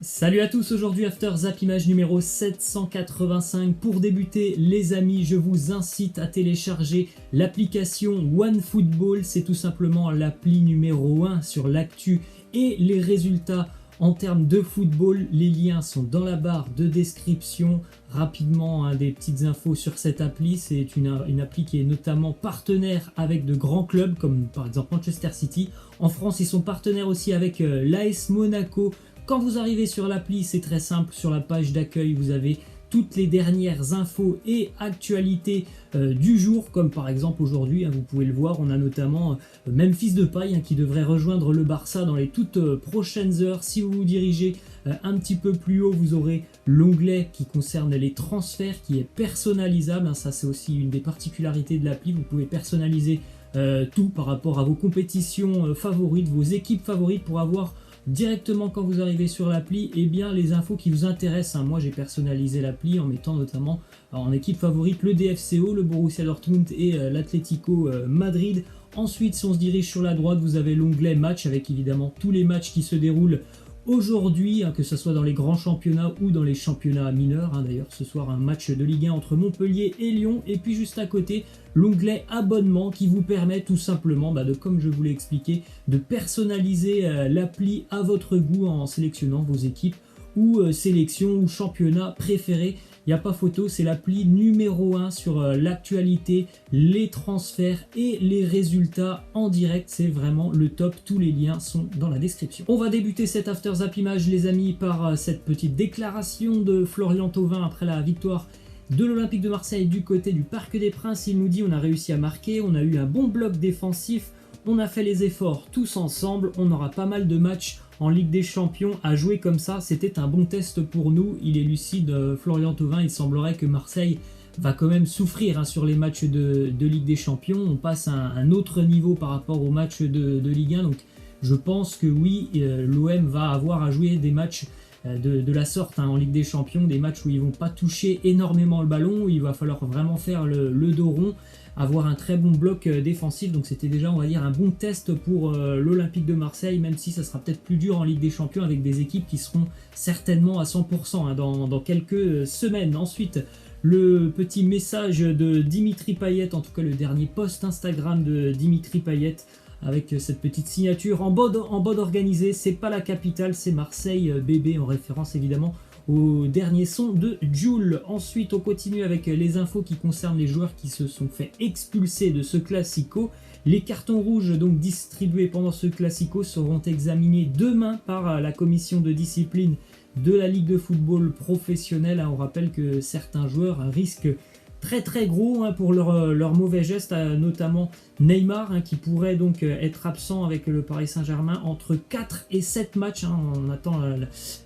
Salut à tous, aujourd'hui After Zap image numéro 785. Pour débuter les amis, je vous incite à télécharger l'application OneFootball. C'est tout simplement l'appli numéro 1 sur l'actu et les résultats en termes de football. Les liens sont dans la barre de description. Rapidement, des petites infos sur cette appli. C'est une appli qui est notamment partenaire avec de grands clubs comme par exemple Manchester City. En France, ils sont partenaires aussi avec l'AS Monaco. Quand vous arrivez sur l'appli, c'est très simple, sur la page d'accueil, vous avez toutes les dernières infos et actualités du jour, comme par exemple aujourd'hui, vous pouvez le voir, on a notamment Memphis Depay qui devrait rejoindre le Barça dans les toutes prochaines heures. Si vous vous dirigez un petit peu plus haut, vous aurez l'onglet qui concerne les transferts, qui est personnalisable. Ça, c'est aussi une des particularités de l'appli, vous pouvez personnaliser tout par rapport à vos compétitions favorites, vos équipes favorites, pour avoir directement quand vous arrivez sur l'appli, et bien les infos qui vous intéressent. Moi j'ai personnalisé l'appli en mettant notamment en équipe favorite le DFCO, le Borussia Dortmund et l'Atlético Madrid. Ensuite, si on se dirige sur la droite, vous avez l'onglet match avec évidemment tous les matchs qui se déroulent aujourd'hui, que ce soit dans les grands championnats ou dans les championnats mineurs. D'ailleurs, ce soir, un match de Ligue 1 entre Montpellier et Lyon. Et puis juste à côté, l'onglet abonnement qui vous permet tout simplement, comme je vous l'ai expliqué, de personnaliser l'appli à votre goût en sélectionnant vos équipes ou sélections ou championnats préférés. Il n'y a pas photo, c'est l'appli numéro 1 sur l'actualité, les transferts et les résultats en direct. C'est vraiment le top, tous les liens sont dans la description. On va débuter cet After Zap image les amis par cette petite déclaration de Florian Thauvin après la victoire de l'Olympique de Marseille du côté du Parc des Princes. Il nous dit: on a réussi à marquer, on a eu un bon bloc défensif, on a fait les efforts tous ensemble, on aura pas mal de matchs en Ligue des Champions à jouer comme ça, c'était un bon test pour nous. Il est lucide, Florian Thauvin. Il semblerait que Marseille va quand même souffrir sur les matchs de Ligue des Champions. On passe à un autre niveau par rapport aux matchs de Ligue 1, donc je pense que oui, l'OM va avoir à jouer des matchs de la sorte en Ligue des Champions, des matchs où ils vont pas toucher énormément le ballon, où il va falloir vraiment faire le dos rond, avoir un très bon bloc défensif. Donc c'était déjà, on va dire, un bon test pour l'Olympique de Marseille, même si ça sera peut-être plus dur en Ligue des Champions avec des équipes qui seront certainement à 100% dans quelques semaines. Ensuite, le petit message de Dimitri Payet, en tout cas le dernier post Instagram de Dimitri Payet, avec cette petite signature en mode organisé. C'est pas la capitale, c'est Marseille bébé, en référence évidemment au dernier son de Jul. Ensuite, on continue avec les infos qui concernent les joueurs qui se sont fait expulser de ce Classico. Les cartons rouges donc distribués pendant ce Classico seront examinés demain par la commission de discipline de la Ligue de football professionnelle. On rappelle que certains joueurs risquent très gros pour leur mauvais gestes, notamment Neymar qui pourrait donc être absent avec le Paris Saint-Germain entre 4 et 7 matchs. On attend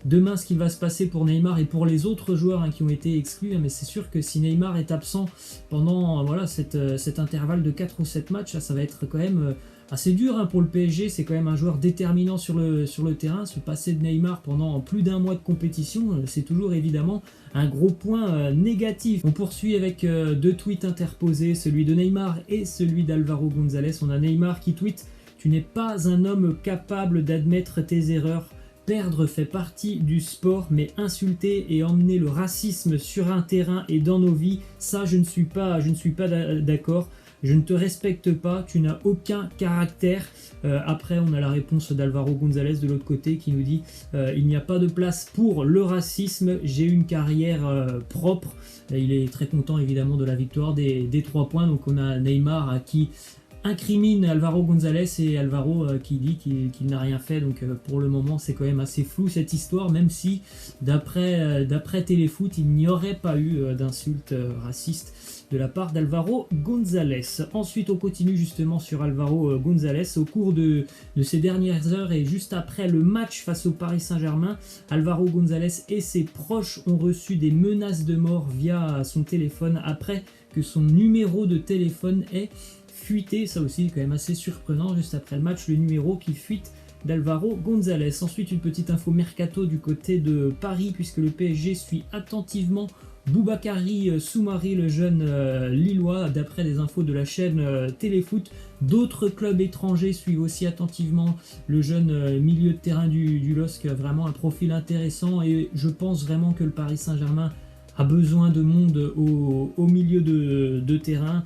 demain ce qui va se passer pour Neymar et pour les autres joueurs qui ont été exclus, mais c'est sûr que si Neymar est absent pendant cet intervalle de 4 ou 7 matchs, ça va être quand même assez dur pour le PSG. C'est quand même un joueur déterminant sur le terrain. Se passer de Neymar pendant plus d'un mois de compétition, c'est toujours évidemment un gros point négatif. On poursuit avec deux tweets interposés, celui de Neymar et celui d'Alvaro González. On a Neymar qui tweet: tu n'es pas un homme capable d'admettre tes erreurs. Perdre fait partie du sport, mais insulter et emmener le racisme sur un terrain et dans nos vies, ça je ne suis pas d'accord. Je ne te respecte pas, tu n'as aucun caractère. Après, on a la réponse d'Alvaro González de l'autre côté qui nous dit il n'y a pas de place pour le racisme, j'ai une carrière propre. Il est très content évidemment de la victoire des 3 points. Donc on a Neymar qui incrimine Alvaro González et Alvaro qui dit qu'il n'a rien fait. Donc pour le moment c'est quand même assez flou cette histoire, même si d'après Téléfoot il n'y aurait pas eu d'insultes racistes de la part d'Alvaro González. Ensuite on continue justement sur Alvaro González. Au cours de ces dernières heures et juste après le match face au Paris Saint-Germain, Alvaro González et ses proches ont reçu des menaces de mort via son téléphone après que son numéro de téléphone ait fuité. Ça aussi quand même assez surprenant, juste après le match, le numéro qui fuite d'Alvaro González. Ensuite, une petite info mercato du côté de Paris, puisque le PSG suit attentivement Boubakary Soumaré, le jeune Lillois, d'après les infos de la chaîne Téléfoot. D'autres clubs étrangers suivent aussi attentivement le jeune milieu de terrain du LOSC, vraiment un profil intéressant, et je pense vraiment que le Paris Saint-Germain a besoin de monde au milieu de terrain.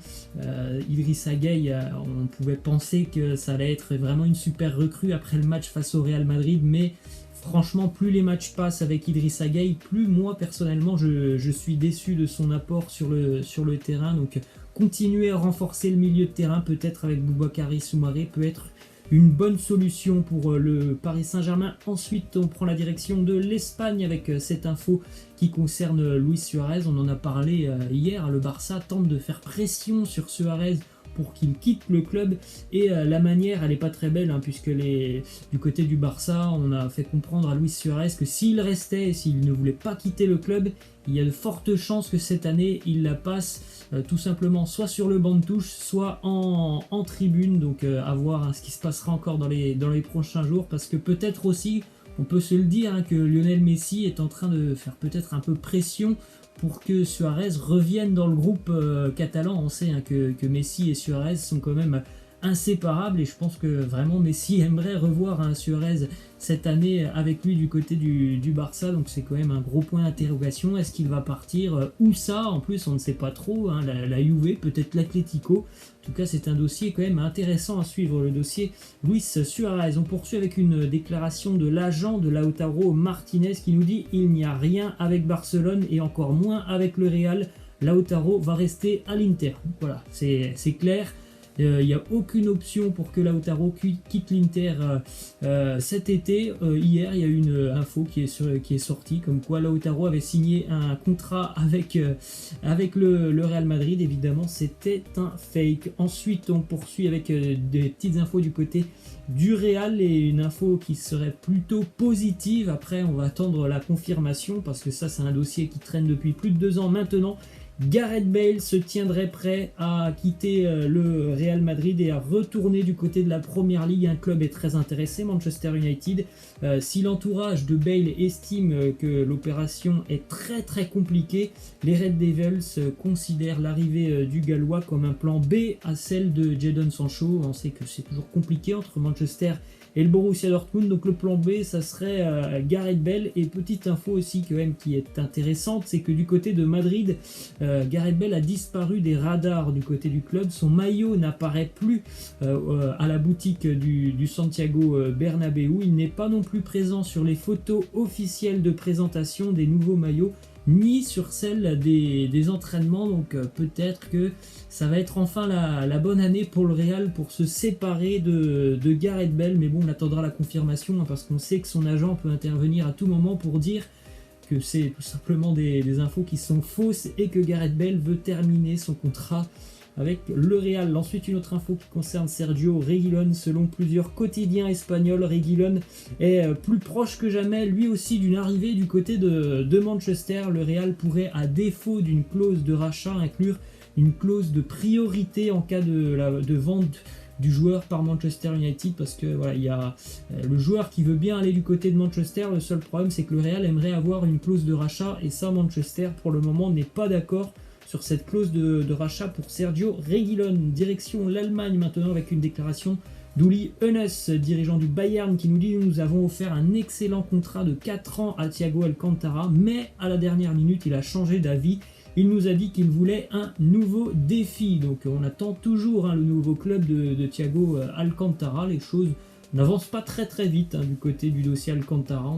Idrissa Gueye, on pouvait penser que ça allait être vraiment une super recrue après le match face au Real Madrid, mais franchement, plus les matchs passent avec Idrissa Gueye, plus moi personnellement je suis déçu de son apport sur le terrain. Donc continuer à renforcer le milieu de terrain, peut-être avec Boubakary Soumaré, peut être une bonne solution pour le Paris Saint-Germain. Ensuite, on prend la direction de l'Espagne avec cette info qui concerne Luis Suarez. On en a parlé hier, le Barça tente de faire pression sur Suarez pour qu'il quitte le club, et la manière elle n'est pas très belle, puisque du côté du Barça on a fait comprendre à Luis Suarez que s'il restait, s'il ne voulait pas quitter le club, il y a de fortes chances que cette année il la passe tout simplement soit sur le banc de touche, soit en tribune. Donc à voir ce qui se passera encore dans les prochains jours, parce que peut-être aussi, on peut se le dire, que Lionel Messi est en train de faire peut-être un peu pression pour que Suarez revienne dans le groupe catalan. On sait que Messi et Suarez sont quand même inséparables, et je pense que vraiment Messi aimerait revoir Suarez cette année avec lui du côté du Barça. Donc c'est quand même un gros point d'interrogation. Est-ce qu'il va partir où ça? En plus on ne sait pas trop, la Juve, peut-être l'Atlético. En tout cas c'est un dossier quand même intéressant à suivre, le dossier Luis Suarez. On poursuit avec une déclaration de l'agent de Lautaro Martinez qui nous dit: il n'y a rien avec Barcelone et encore moins avec le Real, Lautaro va rester à l'Inter. Voilà, c'est clair. Il n'y a aucune option pour que Lautaro quitte l'Inter cet été. Hier, il y a une info qui est sortie, comme quoi Lautaro avait signé un contrat avec le Real Madrid. Évidemment, c'était un fake. Ensuite, on poursuit avec des petites infos du côté du Real, et une info qui serait plutôt positive. Après, on va attendre la confirmation, parce que ça, c'est un dossier qui traîne depuis plus de 2 ans maintenant. Gareth Bale se tiendrait prêt à quitter le Real Madrid et à retourner du côté de la Première Ligue. Un club est très intéressé, Manchester United. Si l'entourage de Bale estime que l'opération est très très compliquée, les Red Devils considèrent l'arrivée du Gallois comme un plan B à celle de Jadon Sancho. On sait que c'est toujours compliqué entre Manchester et le Borussia Dortmund, donc le plan B ça serait Gareth Bale. Et petite info aussi quand même qui est intéressante, c'est que du côté de Madrid, Gareth Bale a disparu des radars du côté du club. Son maillot n'apparaît plus à la boutique du Santiago Bernabéu. Il n'est pas non plus présent sur les photos officielles de présentation des nouveaux maillots, ni sur celle des entraînements. Donc peut-être que ça va être enfin la bonne année pour le Real pour se séparer de Gareth Bale. Mais bon, on attendra la confirmation, parce qu'on sait que son agent peut intervenir à tout moment pour dire que c'est tout simplement des infos qui sont fausses, et que Gareth Bale veut terminer son contrat avec le Real. Ensuite, une autre info qui concerne Sergio Reguilón. Selon plusieurs quotidiens espagnols, Reguilón est plus proche que jamais, lui aussi, d'une arrivée du côté de Manchester. Le Real pourrait, à défaut d'une clause de rachat, inclure une clause de priorité en cas de vente du joueur par Manchester United, parce que voilà, il y a le joueur qui veut bien aller du côté de Manchester. Le seul problème, c'est que le Real aimerait avoir une clause de rachat, et ça, Manchester pour le moment n'est pas d'accord sur cette clause de rachat pour Sergio Reguilón. Direction l'Allemagne maintenant, avec une déclaration d'Uli Hoeneß, dirigeant du Bayern, qui nous dit: nous avons offert un excellent contrat de 4 ans à Thiago Alcantara, mais à la dernière minute il a changé d'avis. Il nous a dit qu'il voulait un nouveau défi. Donc on attend toujours le nouveau club de Thiago Alcantara. Les choses n'avancent pas très très vite du côté du dossier Alcantara.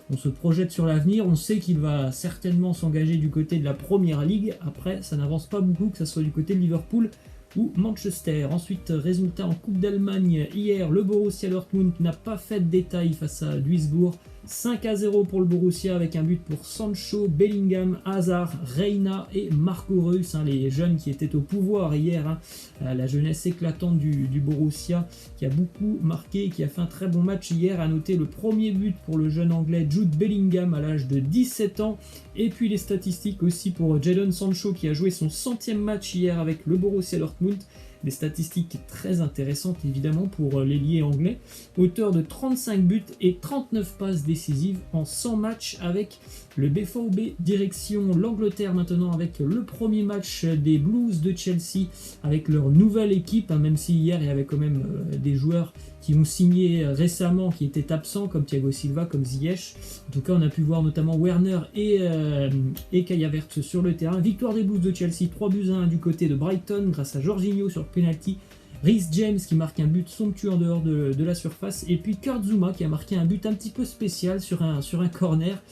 On se projette sur l'avenir. On sait qu'il va certainement s'engager du côté de la Première Ligue. Après, ça n'avance pas beaucoup, que ce soit du côté de Liverpool ou Manchester. Ensuite, résultat en Coupe d'Allemagne hier, le Borussia Dortmund n'a pas fait de détail face à Duisbourg. 5-0 pour le Borussia, avec un but pour Sancho, Bellingham, Hazard, Reina et Marco Reus, les jeunes qui étaient au pouvoir hier. La jeunesse éclatante du Borussia qui a beaucoup marqué et qui a fait un très bon match hier. À noter le premier but pour le jeune anglais Jude Bellingham à l'âge de 17 ans. Et puis les statistiques aussi pour Jadon Sancho, qui a joué son 100e match hier avec le Borussia Dortmund. des statistiques très intéressantes évidemment pour l'ailier anglais. Auteur de 35 buts et 39 passes décisives en 100 matchs avec le BVB. Direction l'Angleterre maintenant avec le premier match des Blues de Chelsea avec leur nouvelle équipe, hein, même si hier il y avait quand même des joueurs qui ont signé récemment, qui étaient absents, comme Thiago Silva, comme Ziyech. En tout cas, on a pu voir notamment Werner et Kai Havertz sur le terrain. Victoire des Blues de Chelsea, 3-1 du côté de Brighton, grâce à Jorginho sur penalty. Reece James qui marque un but somptueux en dehors de la surface, et puis Kurt Zouma qui a marqué un but un petit peu spécial sur un corner,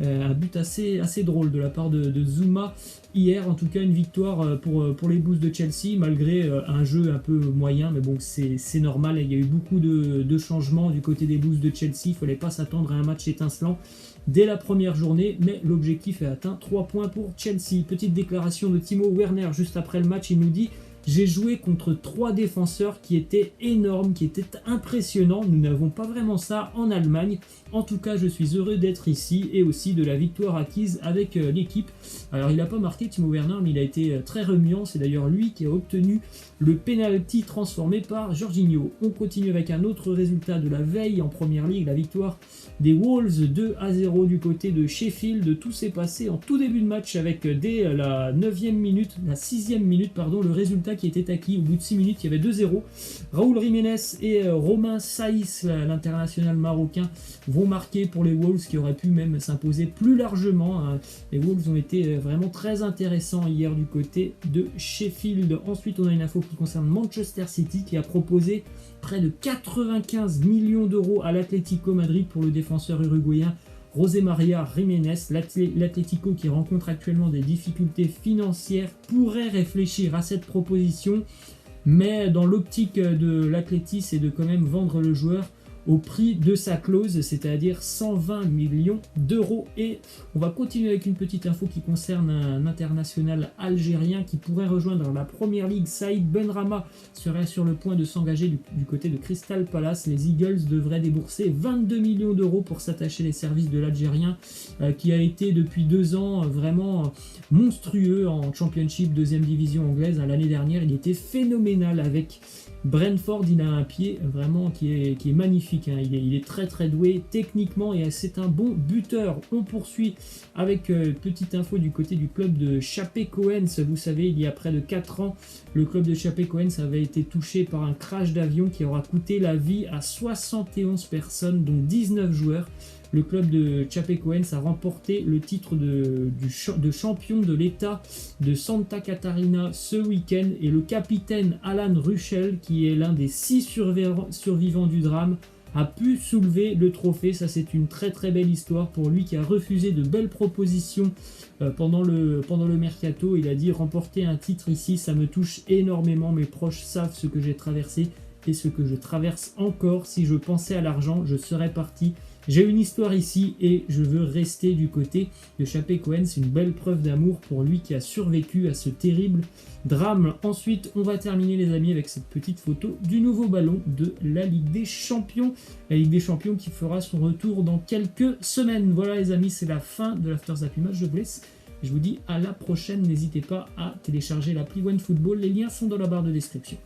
un but assez drôle de la part de Zouma hier. En tout cas, une victoire pour les Blues de Chelsea malgré un jeu un peu moyen, mais bon, c'est normal, il y a eu beaucoup de changements du côté des Blues de Chelsea, il ne fallait pas s'attendre à un match étincelant dès la première journée, mais l'objectif est atteint. 3 points pour Chelsea. Petite déclaration de Timo Werner juste après le match, il nous dit: j'ai joué contre 3 défenseurs qui étaient énormes, qui étaient impressionnants. Nous n'avons pas vraiment ça en Allemagne. En tout cas, je suis heureux d'être ici et aussi de la victoire acquise avec l'équipe. Alors, il n'a pas marqué Timo Werner, mais il a été très remuant. C'est d'ailleurs lui qui a obtenu le penalty transformé par Jorginho. On continue avec un autre résultat de la veille en Première Ligue, la victoire des Wolves 2-0 du côté de Sheffield. Tout s'est passé en tout début de match avec dès la 6e minute, le résultat qui était acquis. Au bout de 6 minutes, il y avait 2-0. Raúl Jiménez et Romain Saïs, l'international marocain, vont marquer pour les Wolves qui auraient pu même s'imposer plus largement. Les Wolves ont été vraiment très intéressants hier du côté de Sheffield. Ensuite, on a une info qui concerne Manchester City qui a proposé près de 95 millions d'euros à l'Atlético Madrid pour le défenseur uruguayen José María Jiménez. L'Atlético, qui rencontre actuellement des difficultés financières, pourrait réfléchir à cette proposition, mais dans l'optique de l'Atleti, c'est de quand même vendre le joueur au prix de sa clause, c'est-à-dire 120 millions d'euros. Et on va continuer avec une petite info qui concerne un international algérien qui pourrait rejoindre la Première Ligue. Saïd Benrahma serait sur le point de s'engager du côté de Crystal Palace. Les Eagles devraient débourser 22 millions d'euros pour s'attacher les services de l'Algérien, qui a été depuis 2 ans vraiment monstrueux en Championship, 2e division anglaise. L'année dernière, il était phénoménal avec Brentford. Il a un pied vraiment qui est magnifique. Il est très doué techniquement et c'est un bon buteur. On poursuit avec petite info du côté du club de Chapecoense. Vous savez, il y a près de 4 ans, le club de Chapecoense avait été touché par un crash d'avion qui aura coûté la vie à 71 personnes, dont 19 joueurs. Le club de Chapecoense a remporté le titre de champion de l'État de Santa Catarina ce week-end, et le capitaine Alan Ruschel, qui est l'un des 6 survivants du drame, a pu soulever le trophée. Ça, c'est une très belle histoire pour lui qui a refusé de belles propositions pendant le mercato. Il a dit: remporter un titre ici, ça me touche énormément. Mes proches savent ce que j'ai traversé et ce que je traverse encore. Si je pensais à l'argent, je serais parti. J'ai une histoire ici et je veux rester du côté de Chapecoense. Une belle preuve d'amour pour lui qui a survécu à ce terrible drame. Ensuite, on va terminer les amis avec cette petite photo du nouveau ballon de la Ligue des Champions. La Ligue des Champions qui fera son retour dans quelques semaines. Voilà les amis, c'est la fin de l'After Zappy Match. Je vous laisse. Je vous dis à la prochaine. N'hésitez pas à télécharger l'appli OneFootball. Les liens sont dans la barre de description.